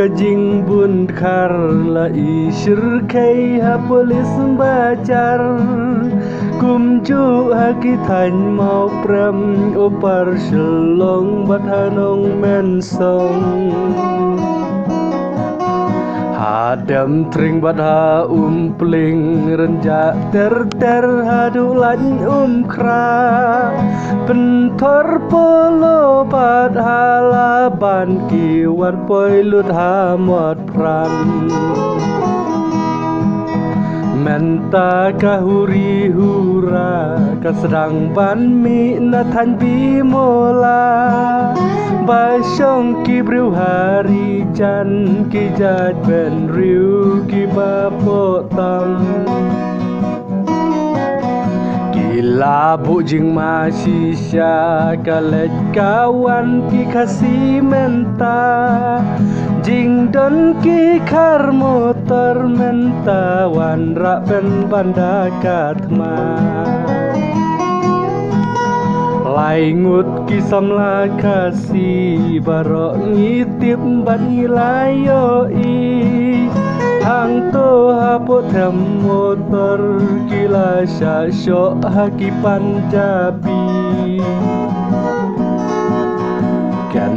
kajing bun khar la ishir kay ha polis bacar kum chu ha ki thành mau prem opar shlong bat hanong men song Hadam tring bat ha pling renja ter hadu lan kra pentor polo bat halaban kiwat poi lut ha mot pran Menta kahuri hura kasedang ban mi na than bi mola Ba song ki briu hari chan ki jat ben riu ki ba po tam Gila bu jing ma shisha kalet kawan ki kasi menta Jing don ki khar motor menta wan ra pen banda katma Lai ngut ki samla kasi baro ngitip ban ilayo i Hang to hapo them motor kila sya haki Panjabi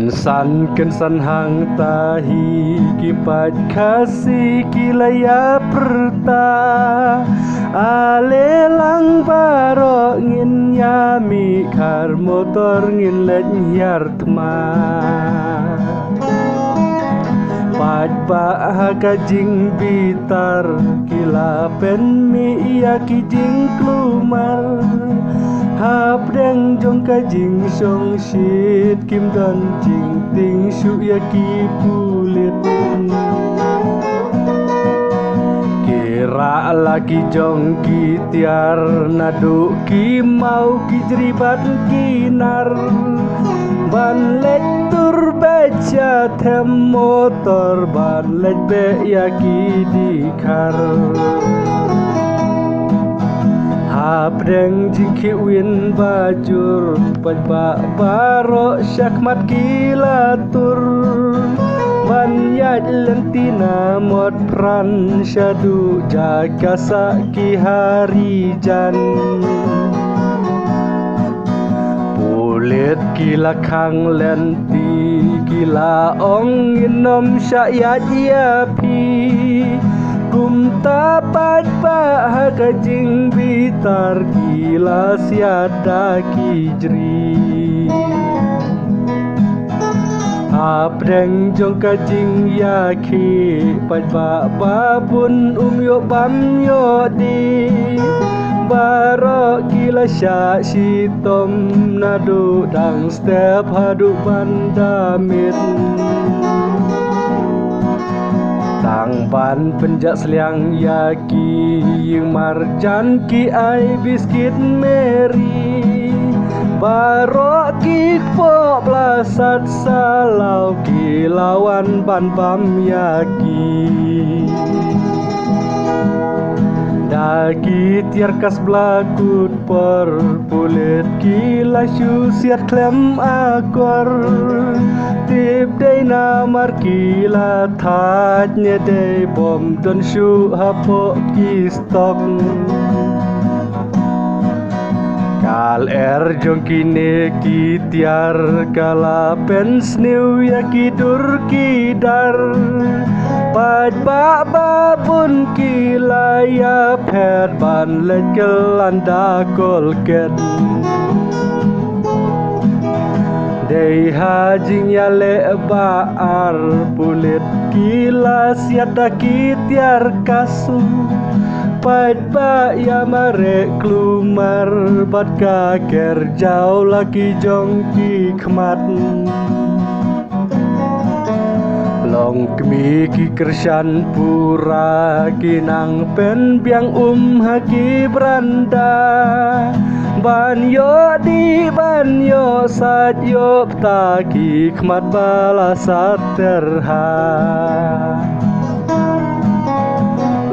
Kensan hang tahi kipat kasi kilaya perta Ale lang baro ngin yami kar motor ngin let nyar tma Pat ba kajing bitar kila pen mi ya kijing klumar Hap deng jong kajing song shit kim don jing ting shu ya ki pulit Kira lagi jong ki tiar nadu ki mau ki jribat kinar Ban lek tur beca them motor ban lek be ya ki dikar Hap deng jingki win bajur Pajba baro syakmat kilatur Ban yaj lentina mod pran Syadu jaga ki hari jan Pulit kila kang lenti Kila ong inom syayat yapi Kum tapat bah kajing bitar gila siada kijri Hap deng jong kajing yaki Pajba babun yo bam yo di Baro gila syak sitom nadu dang step hadu bandamit Tang ban penjak seliang yaki Yung marjan ki ai biskit meri Baro ki po plasat salau ki lawan ban bam yaki Dagi tiar kas blakut por pulit ki lasu siat klem akor Tip day namar kila thaj nye day bom don shu hapo ki stok Kal jong kine ki tiar kala pens new ya ki dur ki dar Paj ba pun ki laya pet ban let kelanda kolket Dei hajing ya le baar pulit kila siada ki tiar kasu Paj ba ya mare klumar bat kaker jauh laki jong ki khmat Long kmi ki kershan pura kinang pen biang haki branda Ban yo di ban yo sat yo ptaki khmat balasat terha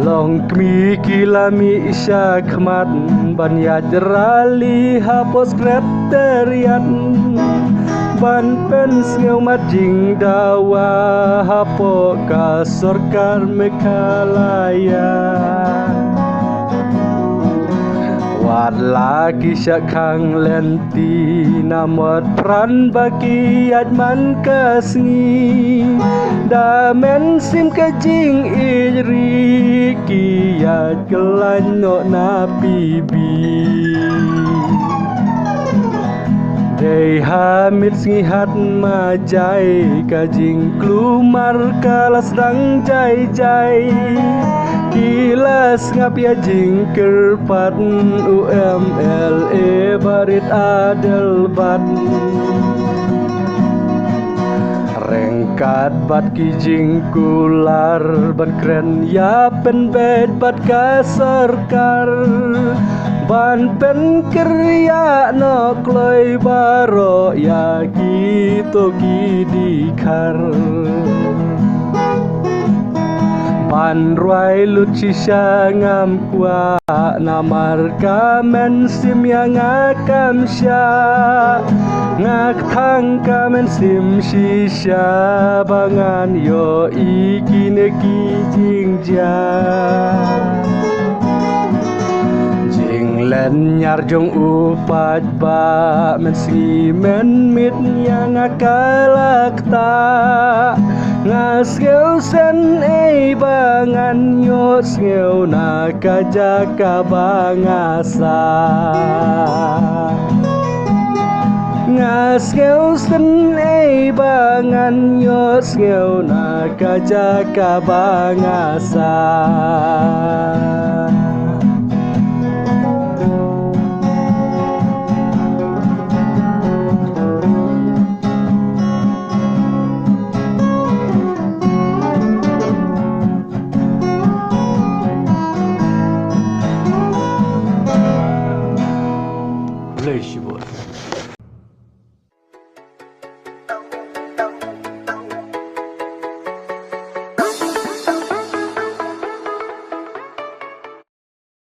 Long kmi kilami isya khmat ban ya jerali hapos krep terian ban pen sngeu mat jing dawa hapo ka sorkar Meghalaya Wat lagi syakang lenti namot pran bagi adman kasngi damen sim kajing iri kiat kelan no napibi Dei hamid ngihat majai kajing klumar kalas dang jai-jai Kilas ngapia jingker pat UMLE barit adel bat Rengkat bat kijing kular ban kren ya pen bed bat ka sarkar ban pen kerja no kloi baro ya gitu kidikar Ban ruai luci ngam kwa namar kamen sim yang akam sya ngak thang kamen sim shisha bangan yo ikine kijing ja Len nyar jong upat ba men si men mit yang akalak ta ngasgeu sen bangan yo sngeu na kajaka bangasa ngasgeu sen bangan yo sngeu na kajaka bangasa